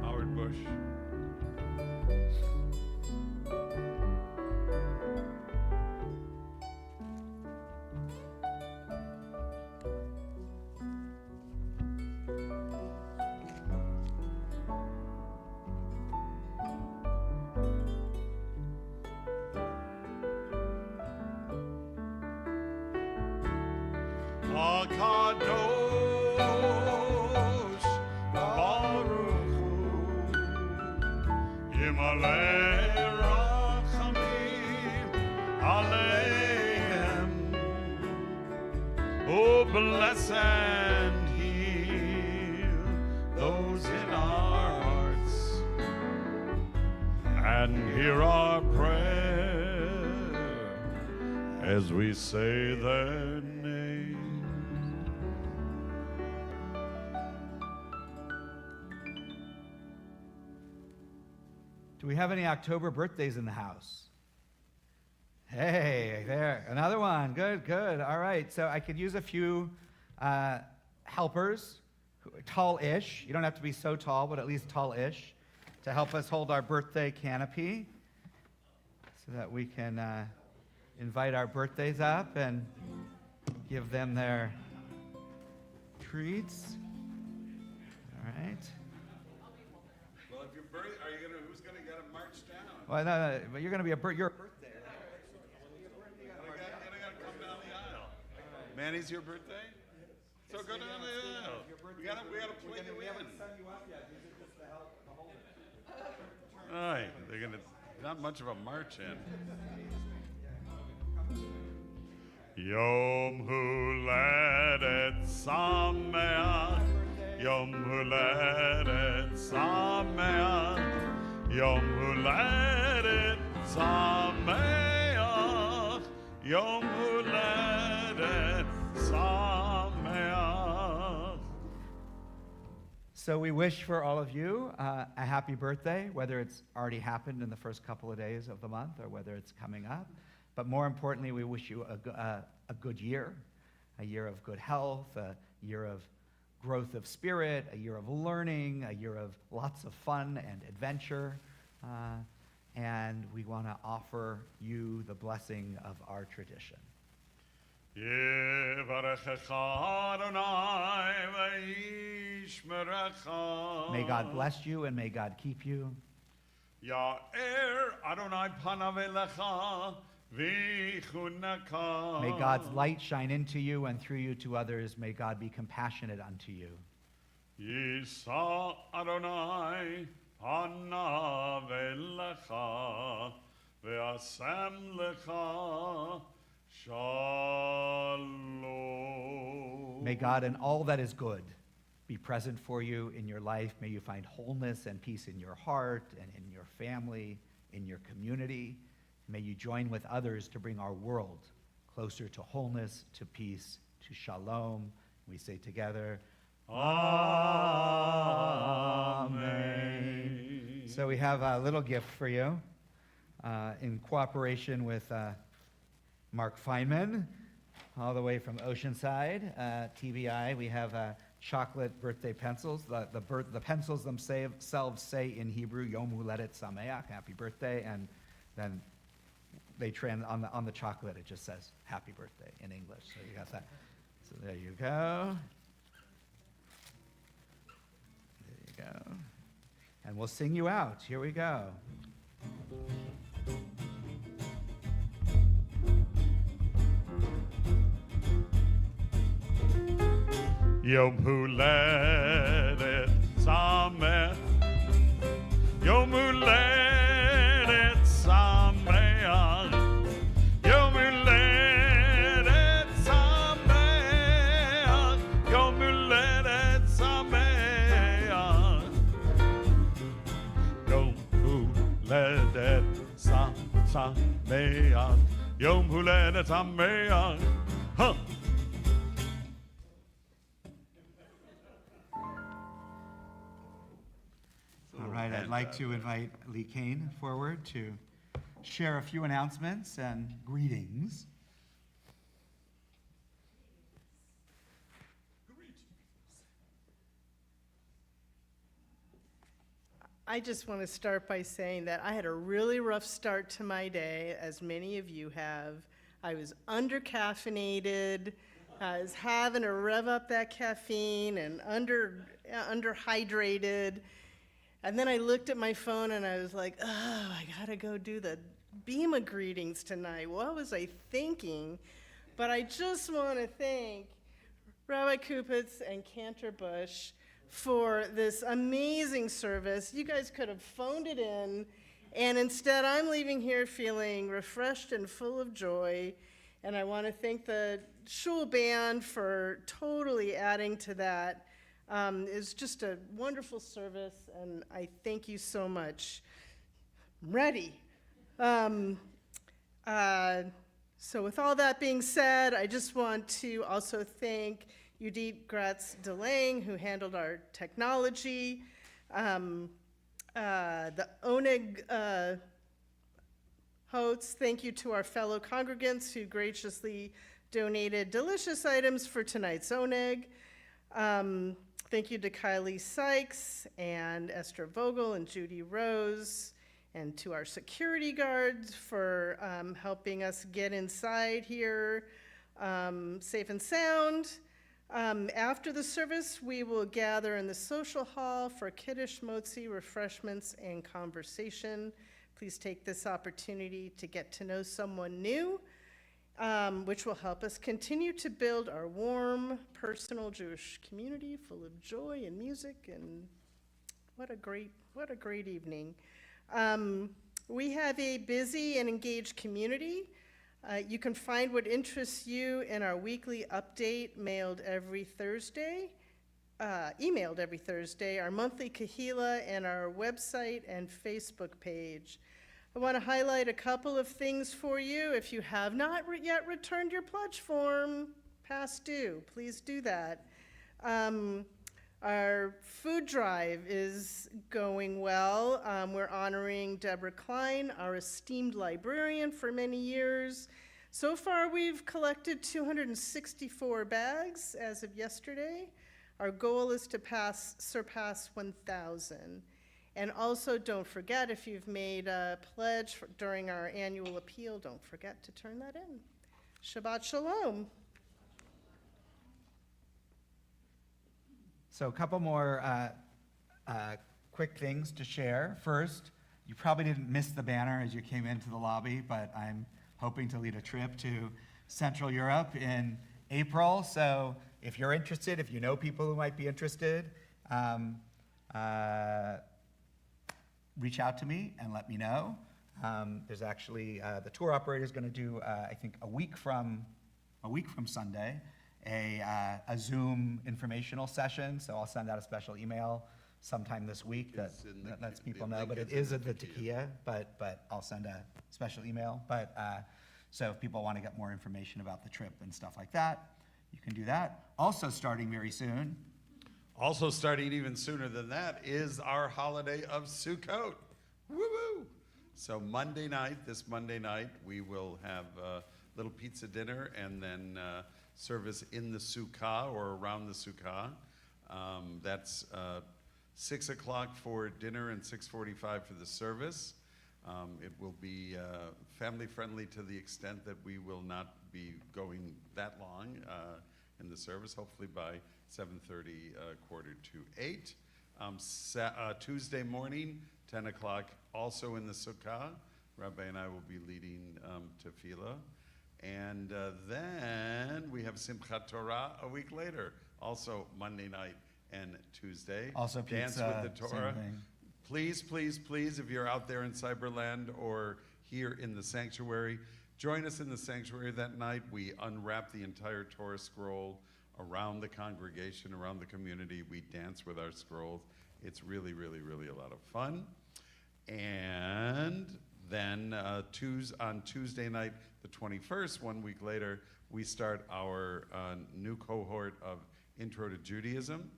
Howard Bush. HaKadosh Baruch Hu, Yimalei Rachamim Aleichem. Oh, bless and heal those in our hearts, and hear our prayer as we say their name. do we have any October birthdays in the house? Hey, there, another one. Good, good. All right, so I could use a few helpers, tall-ish. You don't have to be so tall, but at least tall-ish, to help us hold our birthday canopy so that we can invite our birthdays up and give them their treats. right. Well, if you're who's gonna get a march down? Well, no, but you're going to be your birthday. You gotta come down the aisle. Manny's your birthday? So go down the aisle. We gotta play you in. you up yet. These are just to help hold it. All right, not much of a march in. Yom Huledet Sameach, Yom Huledet Sameach, Yom Huledet Sameach, Yom Huledet Sameach. So we wish for all of you a happy birthday, whether it's already happened in the first couple of days of the month or whether it's coming up. But more importantly, we wish you a good year, a year of good health, a year of growth of spirit, a year of learning, a year of lots of fun and adventure. And we want to offer you the blessing of our tradition. Yivarechecha Adonai v'yishmerecha. May God bless you and may God keep you. Ya'er Adonai panav elecha v'chuneka. May God's light shine into you and through you to others. May God be compassionate unto you. Yisa Adonai panav elecha v'asem lecha shalom. May God in all that is good be present for you in your life. May you find wholeness and peace in your heart and in your family, in your community. May you join with others to bring our world closer to wholeness, to peace, to shalom. We say together, Amen. So we have a little gift for you in cooperation with Mark Feynman, all the way from Oceanside, TBI. We have chocolate birthday pencils. The pencils themselves say in Hebrew, Yom Huledet Sameach, happy birthday, and then they on the chocolate it just says happy birthday in English. So you got that. So there you go. There you go. And we'll sing you out. Here we go. Yom Huledet Sameach, Yom Huledet Sameach, Yom Huledet Sameach, Yom Huledet Sameach, Yom Huledet Sameach, Yom Huledet Sameach, huh. All right, I'd like to invite Lee Kane forward to share a few announcements and greetings. I just want to start by saying that I had a really rough start to my day, as many of you have. I was under-caffeinated. I was having to rev up that caffeine and underhydrated. And then I looked at my phone and I was like, oh, I gotta go do the Bema greetings tonight. What was I thinking? But I just want to thank Rabbi Kupitz and Cantor Bush for this amazing service. You guys could have phoned it in, and instead I'm leaving here feeling refreshed and full of joy. And I want to thank the Shul band for totally adding to that. It's just a wonderful service, and I thank you so much. I'm ready. So with all that being said, I just want to also thank Judith Gratz-Delang, who handled our technology, the Oneg hosts. Thank you to our fellow congregants who graciously donated delicious items for tonight's Oneg. Thank you to Kylie Sykes and Esther Vogel and Judy Rose, and to our security guards for helping us get inside here safe and sound. After the service, we will gather in the social hall for kiddush, motzi, refreshments, and conversation. Please take this opportunity to get to know someone new, which will help us continue to build our warm, personal Jewish community full of joy and music, and what a great evening. We have a busy and engaged community. You can find what interests you in our weekly update emailed every Thursday, our monthly kahila, and our website and Facebook page. I want to highlight a couple of things for you. If you have not yet returned your pledge form, past due, please do that. Our food drive is going well. We're honoring Deborah Klein, our esteemed librarian for many years. So far, we've collected 264 bags as of yesterday. Our goal is to surpass 1,000. And also, don't forget, if you've made a pledge during our annual appeal, don't forget to turn that in. Shabbat Shalom. So a couple more quick things to share. First, you probably didn't miss the banner as you came into the lobby, but I'm hoping to lead a trip to Central Europe in April. So if you're interested, if you know people who might be interested, reach out to me and let me know. There's actually, the tour operator is going to do, I think, a week from Sunday, a Zoom informational session. So I'll send out a special email sometime this week that lets people know. But it is at the Tekiah, but I'll send a special email. But so if people want to get more information about the trip and stuff like that, you can do that. Also starting very soon. Also starting even sooner than that is our holiday of Sukkot. Woo-woo! So this Monday night, we will have a little pizza dinner and then service in the sukkah or around the sukkah. That's 6 o'clock for dinner and 6:45 for the service. It will be family friendly to the extent that we will not be going that long in the service, hopefully by 7:30, 7:45. Tuesday morning, 10 o'clock, also in the sukkah. Rabbi and I will be leading tefillah. And then we have Simchat Torah a week later, also Monday night and Tuesday. Also Dance pizza, with the Torah. same thing. Please, please, please, if you're out there in Cyberland or here in the sanctuary, join us in the sanctuary that night. We unwrap the entire Torah scroll around the congregation, around the community. We dance with our scrolls. It's really, really, really a lot of fun. And then on Tuesday night, the 21st, 1 week later, we start our new cohort of Intro to Judaism.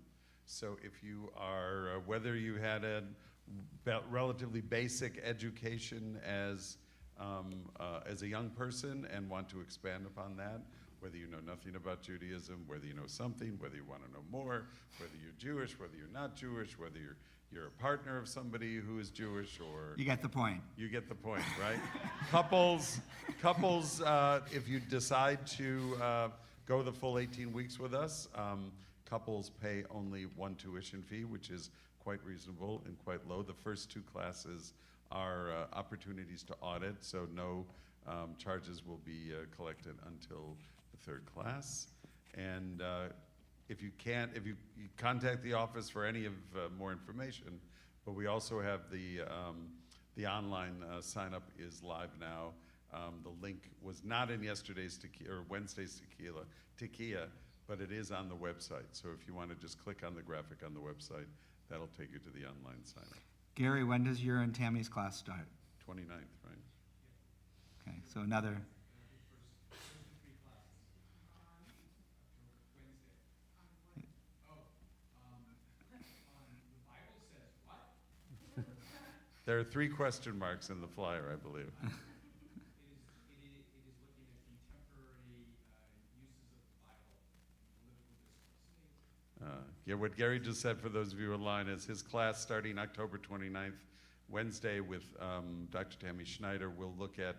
So if you are, whether you had a relatively basic education as a young person and want to expand upon that, whether you know nothing about Judaism, whether you know something, whether you want to know more, whether you're Jewish, whether you're not Jewish, whether you're a partner of somebody who is Jewish, or You get the point. you get the point, right? Couples, if you decide to go the full 18 weeks with us, couples pay only one tuition fee, which is quite reasonable and quite low. The first two classes are opportunities to audit, so no charges will be collected until the third class. And if you contact the office for any of more information, but we also have the online sign up is live now. The link was not in yesterday's or Wednesday's Tekiah, but it is on the website. So if you want to just click on the graphic on the website, that'll take you to the online sign up. Gary, when does your and Tammy's class start? 29th, right? Okay, so another. There are 3 question marks in the flyer, I believe. Yeah, what Gary just said for those of you online is his class starting October 29th, Wednesday, with Dr. Tammy Schneider will look at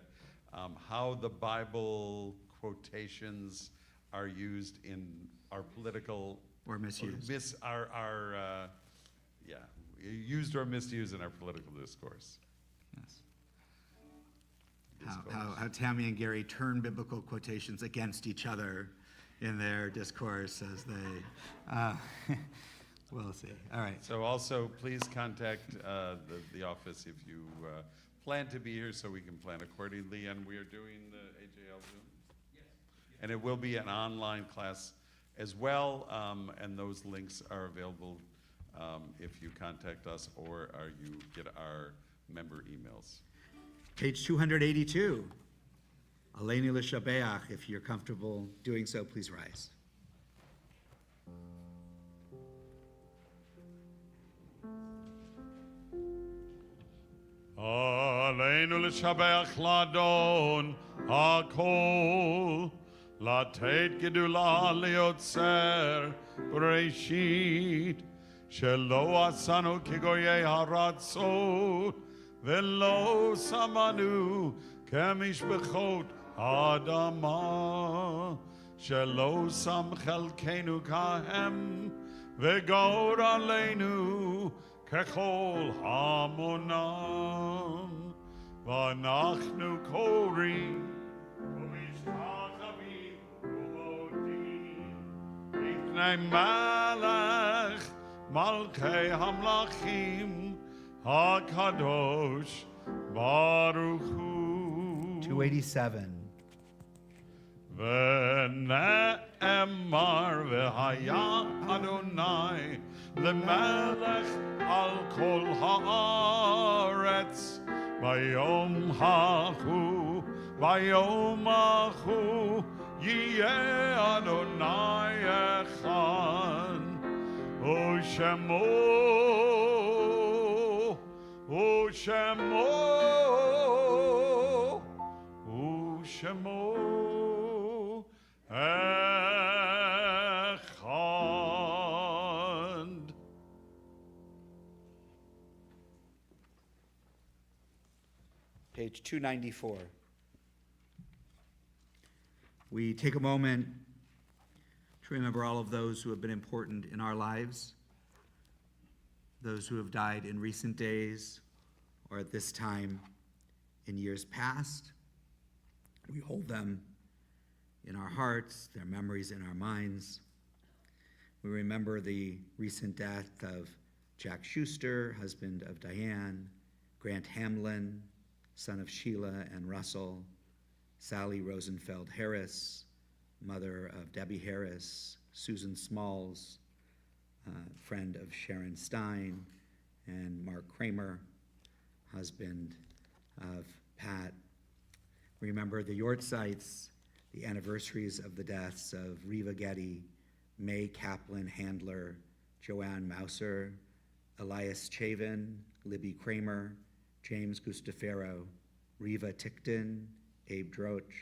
how the Bible quotations are used in our political Or misused. Used or misused in our political discourse. Yes. How Tammy and Gary turn biblical quotations against each other in their discourse as they, we'll see. All right. So also, please contact the office if you plan to be here so we can plan accordingly. And we are doing the AJL Zoom? Yes. And it will be an online class as well, and those links are available if you contact us or you get our member emails. Page 282. Aleinu l'shabeach. If you're comfortable doing so, please rise. Aleinu l'shabeach l'adon hakol, לתת גדולה ליוצר בראשית, שלא עשנו כגויי הרצות, ולא שמנו כמשפחות האדמה, שלא שם חלקנו כהם, וגור עלינו ככל המונם, ואנחנו קוראים לפני מלך מלכי המלכים הקדוש ברוך הוא. 287. ונאמר והיה אדוני למלך על כל הארץ ביום ההוא יהיה אדוני אחד ושמו אחד. Page 294. We take a moment to remember all of those who have been important in our lives, those who have died in recent days or at this time in years past. We hold them in our hearts, their memories in our minds. We remember the recent death of Jack Schuster, husband of Diane, Grant Hamlin, son of Sheila and Russell, Sally Rosenfeld Harris, mother of Debbie Harris, Susan Smalls, friend of Sharon Stein, and Mark Kramer, husband of Pat. Remember the Yortzites, the anniversaries of the deaths of Reva Getty, May Kaplan Handler, Joanne Mouser, Elias Chavin, Libby Kramer, James Gustafero, Reva Tickton, Abe Droch,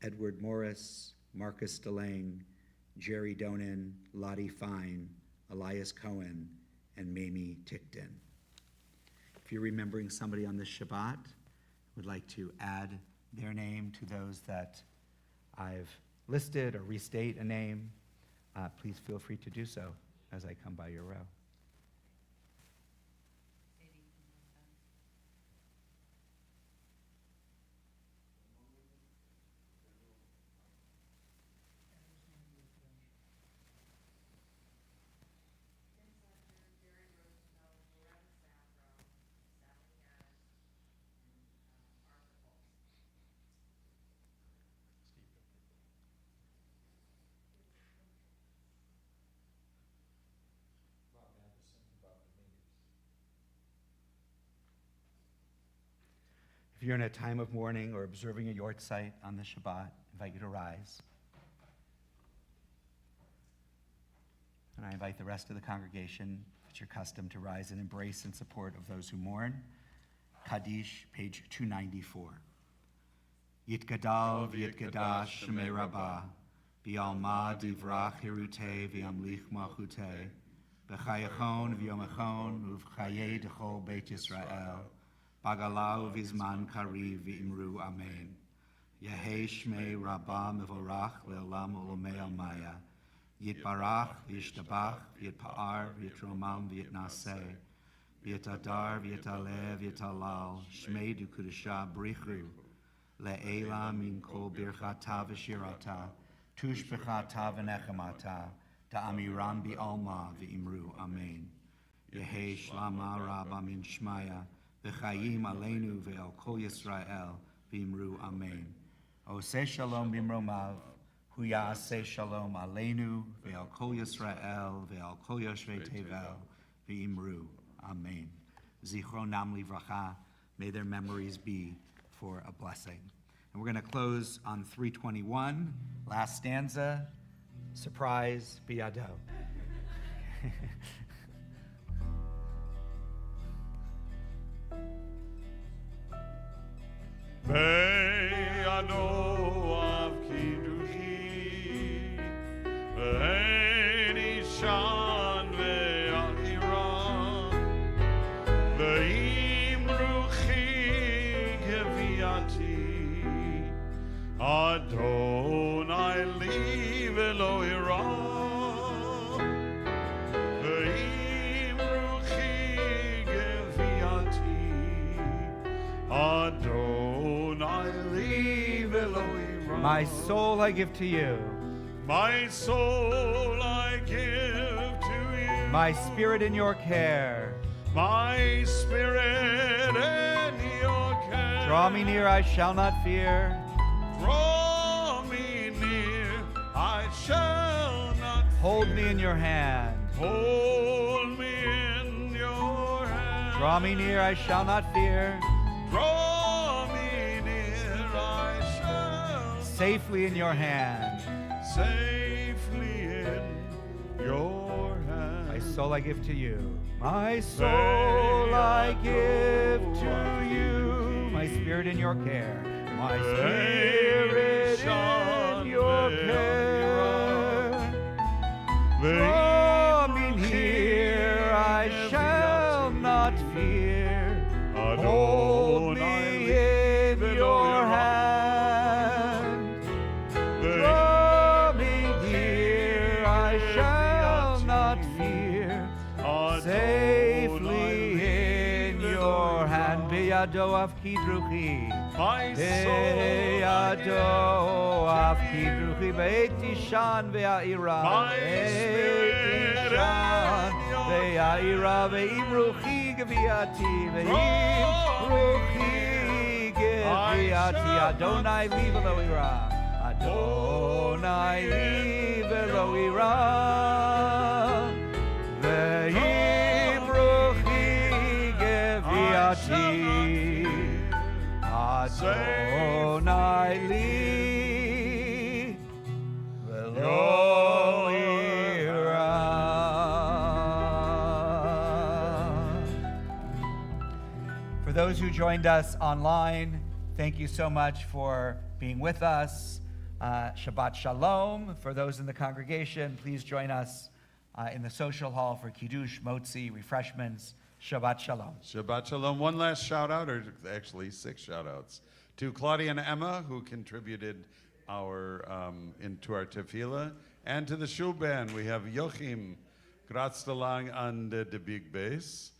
Edward Morris, Marcus DeLange, Jerry Donan, Lottie Fine, Elias Cohen, and Mamie Tickton. If you're remembering somebody on this Shabbat, would like to add their name to those that I've listed or restate a name, please feel free to do so as I come by your row. If you're in a time of mourning or observing a Yortzeit on the Shabbat, I invite you to rise. And I invite the rest of the congregation, if it's your custom, to rise and embrace in support of those who mourn. Kaddish, page 294. Yitgadal v'yitgadash shemei rabbah, v'yalma divrach hirutei v'yamlich malchutei, v'chayachon v'yomachon uv'chayei d'chol Beit Yisrael, Bagalau vizman kariv v'imru amen. Yehei Shmei Rabbah Mevorach Le'olam Olamei Almaya. Yitbarach, V'yishtabach, V'yitpa'ar, V'yitromam, V'yitnaseh. V'yitadar, V'yitaleh, V'yitalal. Shmei Dukudasha Brichu. Le'ela min kol birchata v'shirata. Tushbechata v'nechemata. Ta'amiram bi'alma v'imru. Amen. Yehei Shlama Rabba min Shmaya. V'chayim aleinu ve'al kol Yisrael. V'imru. Amen. Oseh shalom b'mromav. Hu ya'aseh shalom aleinu ve'al kol Yisrael ve'al kol yoshvei tevel. V'imru. Amen. Zichronam livracha. May their memories be for a blessing. And we're going to close on 321, last stanza, surprise, biyado. Beyado av kidushi, ve'eni shan ve'al ve'imruchi geviati, Adonai li velo ira, ve'imruchi geviati, Adonai li velo ira. My soul I give to you. My soul I give to you. My spirit in your care. My spirit in your care. Draw me near, I shall not fear. Draw me near, I shall not Hold me in your hand. hold me in your hand. Draw me near, I shall not fear. Draw me near, I shall Safely in your hand. safely in your hand. My soul I give to you. My soul I give to you. My spirit in your care. My spirit in your care. Draw me near, I shall not fear. Hold me in your hand. Draw me near, I shall not fear. Safely in your hand. Beyado af kidruchi. My Beyado af kidruchi. Be'etishan ve'a'ira. My spirit Be'etishan in your ve'a'ira. Ve'imruchi geviati. Ve'imruchi geviati. Adonai li velo ira. Adonai li velo ira. Ve'imruchi geviati. Adonai li velo ira. For those who joined us online, thank you so much for being with us. Shabbat Shalom. For those in the congregation, please join us in the social hall for Kiddush, Motzi, refreshments. Shabbat Shalom. Shabbat Shalom. One last shout out, or actually 6 shout outs, to Claudia and Emma, who contributed into our tefillah, and to the Shul band. We have Joachim Gratz-Delang on the big bass,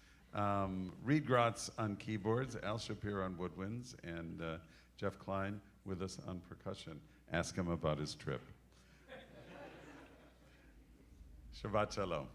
Reed Gratz on keyboards, Al Shapiro on woodwinds, and Jeff Klein with us on percussion. Ask him about his trip. Shabbat Shalom.